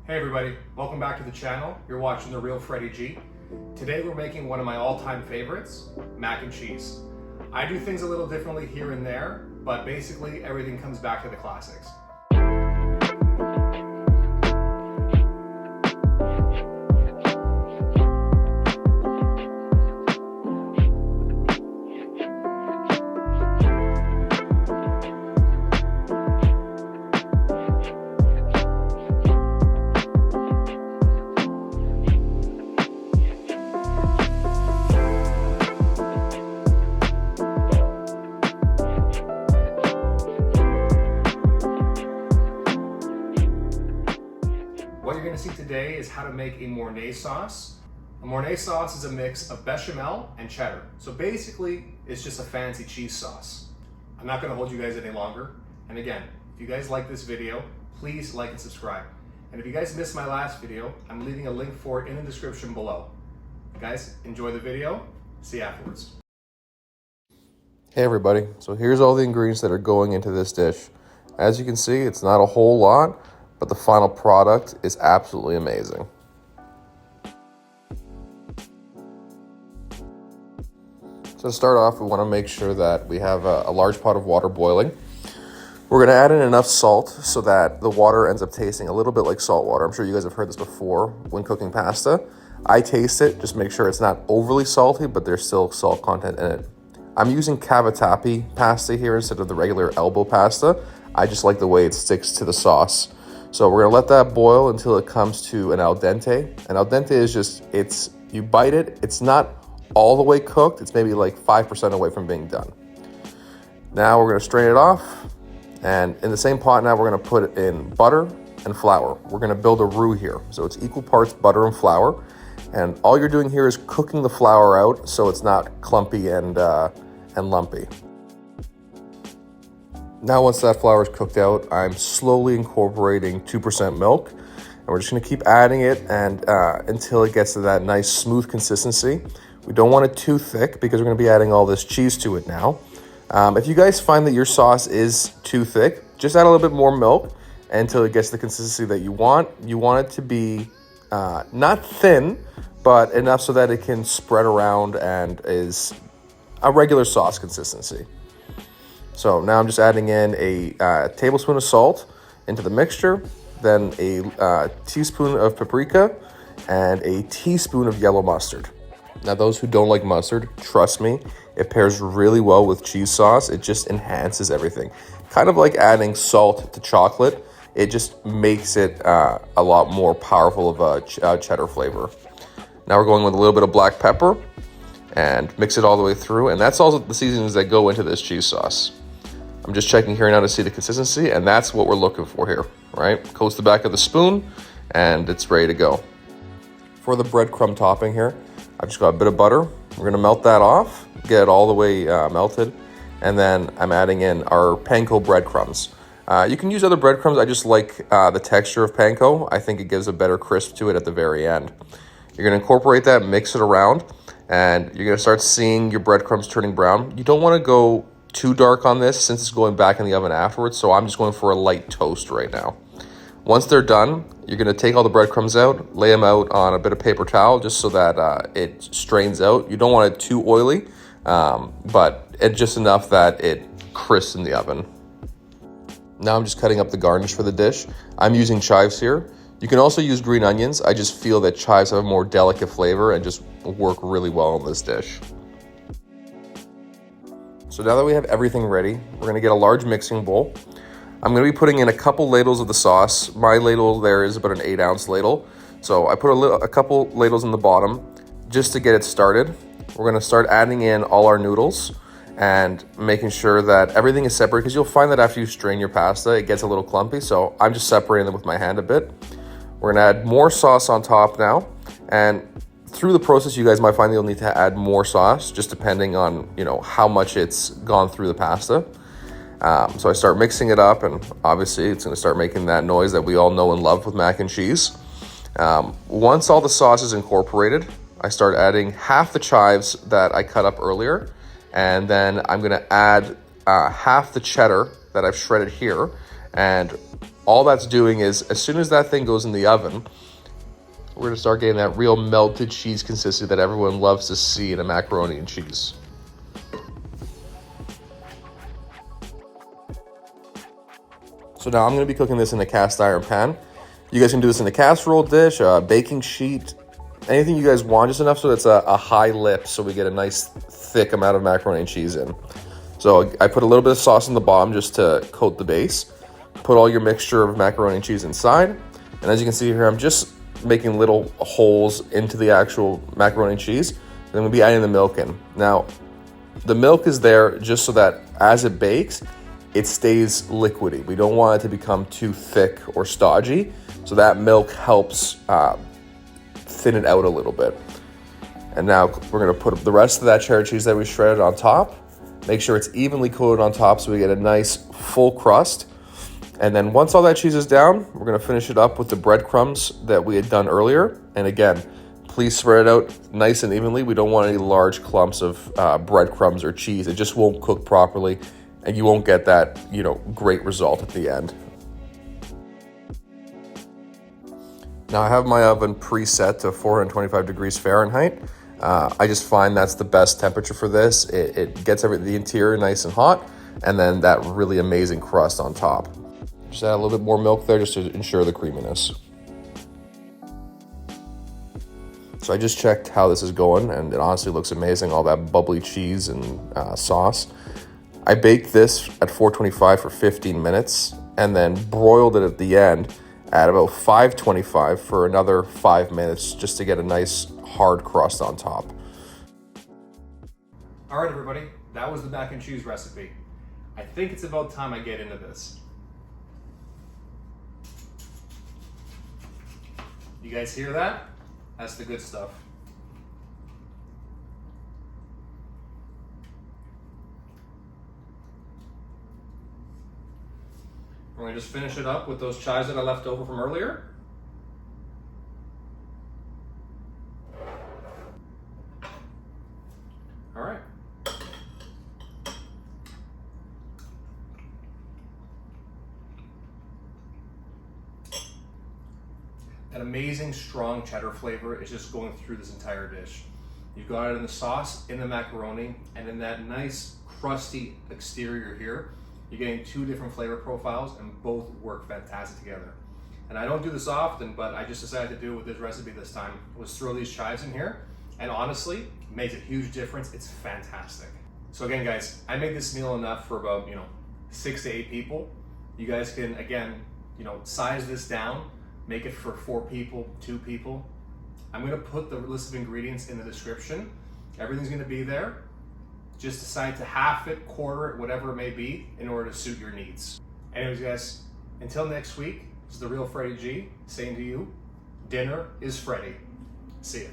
Hey everybody, welcome back to the channel. You're watching The Real Freddie G. Today we're making one of my all-time favorites, mac and cheese. I do things a little differently here and there, but basically everything comes back to the classics. What you're going to see today is how to make a Mornay sauce. A Mornay sauce is a mix of bechamel and cheddar. So basically, it's just a fancy cheese sauce. I'm not going to hold you guys any longer. And again, if you guys like this video, please like and subscribe. And if you guys missed my last video, I'm leaving a link for it in the description below. Guys, enjoy the video. See you afterwards. Hey everybody, so here's all the ingredients that are going into this dish. As you can see, it's not a whole lot, but the final product is absolutely amazing. So to start off, we want to make sure that we have a large pot of water boiling. We're going to add in enough salt so that the water ends up tasting a little bit like salt water. I'm sure you guys have heard this before when cooking pasta. I taste it, just make sure it's not overly salty, but there's still salt content in it. I'm using Cavatapi pasta here instead of the regular elbow pasta. I just like the way it sticks to the sauce. So we're gonna let that boil until it comes to an al dente. An al dente is just, you bite it, it's not all the way cooked, it's maybe like 5% away from being done. Now we're gonna strain it off, and in the same pot now we're gonna put in butter and flour. We're gonna build a roux here. So it's equal parts butter and flour, and all you're doing here is cooking the flour out so it's not clumpy and lumpy. Now once that flour is cooked out, I'm slowly incorporating 2% milk, and we're just gonna keep adding it and until it gets to that nice smooth consistency. We don't want it too thick because we're gonna be adding all this cheese to it now. If you guys find that your sauce is too thick, just add a little bit more milk until it gets the consistency that you want. You want it to be not thin, but enough so that it can spread around and is a regular sauce consistency. So now I'm just adding in a tablespoon of salt into the mixture, then a teaspoon of paprika, and a teaspoon of yellow mustard. Now those who don't like mustard, trust me, it pairs really well with cheese sauce. It just enhances everything. Kind of like adding salt to chocolate. It just makes it a lot more powerful of a cheddar flavor. Now we're going with a little bit of black pepper and mix it all the way through. And that's all the seasonings that go into this cheese sauce. I'm just checking here now to see the consistency, and that's what we're looking for here, right? Coats the back of the spoon, and it's ready to go. For the breadcrumb topping here, I've just got a bit of butter. We're gonna melt that off, get it all the way melted, and then I'm adding in our Panko breadcrumbs. You can use other breadcrumbs. I just like the texture of Panko. I think it gives a better crisp to it at the very end. You're gonna incorporate that, mix it around, and you're gonna start seeing your breadcrumbs turning brown. You don't wanna go too dark on this since it's going back in the oven afterwards, so I'm just going for a light toast right now. Once they're done, you're gonna take all the breadcrumbs out, lay them out on a bit of paper towel just so that it strains out. You don't want it too oily, but it's just enough that it crisps in the oven. Now I'm just cutting up the garnish for the dish. I'm using chives here. You can also use green onions. I just feel that chives have a more delicate flavor and just work really well in this dish. So now that we have everything ready, we're gonna get a large mixing bowl. I'm gonna be putting in a couple ladles of the sauce. My ladle there is about an 8-ounce ladle. So I put a couple ladles in the bottom just to get it started. We're gonna start adding in all our noodles and making sure that everything is separate, because you'll find that after you strain your pasta, it gets a little clumpy. So I'm just separating them with my hand a bit. We're gonna add more sauce on top now. And through the process, you guys might find that you'll need to add more sauce, just depending on, how much it's gone through the pasta. So I start mixing it up, and obviously it's gonna start making that noise that we all know and love with mac and cheese. Once all the sauce is incorporated, I start adding half the chives that I cut up earlier, and then I'm gonna add half the cheddar that I've shredded here, and all that's doing is, as soon as that thing goes in the oven, we're gonna start getting that real melted cheese consistency that everyone loves to see in a macaroni and cheese. So now I'm gonna be cooking this in a cast iron pan. You guys can do this in a casserole dish, a baking sheet, anything you guys want, just enough so it's a high lip so we get a nice thick amount of macaroni and cheese in. So I put a little bit of sauce in the bottom just to coat the base. Put all your mixture of macaroni and cheese inside. And as you can see here, I'm just making little holes into the actual macaroni and cheese. Then we'll be adding the milk in. Now, the milk is there just so that as it bakes, it stays liquidy. We don't want it to become too thick or stodgy. So that milk helps thin it out a little bit. And now we're gonna put the rest of that cheddar cheese that we shredded on top. Make sure it's evenly coated on top so we get a nice full crust. And then once all that cheese is down, we're gonna finish it up with the breadcrumbs that we had done earlier. And again, please spread it out nice and evenly. We don't want any large clumps of breadcrumbs or cheese. It just won't cook properly and you won't get that, great result at the end. Now I have my oven preset to 425 degrees Fahrenheit. I just find that's the best temperature for this. It gets the interior nice and hot, and then that really amazing crust on top. Just add a little bit more milk there just to ensure the creaminess. So I just checked how this is going, and it honestly looks amazing, all that bubbly cheese and sauce. I baked this at 425 for 15 minutes, and then broiled it at the end at about 525 for another 5 minutes just to get a nice hard crust on top. All right, everybody, that was the mac and cheese recipe. I think it's about time I get into this. You guys hear that? That's the good stuff. We're gonna just finish it up with those chives that I left over from earlier. All right. That amazing strong cheddar flavor is just going through this entire dish. You've got it in the sauce, in the macaroni, and in that nice crusty exterior here. You're getting two different flavor profiles and both work fantastic together. And I don't do this often, but I just decided to do it with this recipe this time. Was throw these chives in here, and honestly, it makes a huge difference. It's fantastic. So again, guys, I made this meal enough for about 6 to 8 people. You guys can again, size this down, make it for 4 people, 2 people. I'm gonna put the list of ingredients in the description. Everything's gonna be there. Just decide to half it, quarter it, whatever it may be, in order to suit your needs. Anyways, guys, until next week, this is the real Freddie G saying to you, dinner is Freddy. See ya.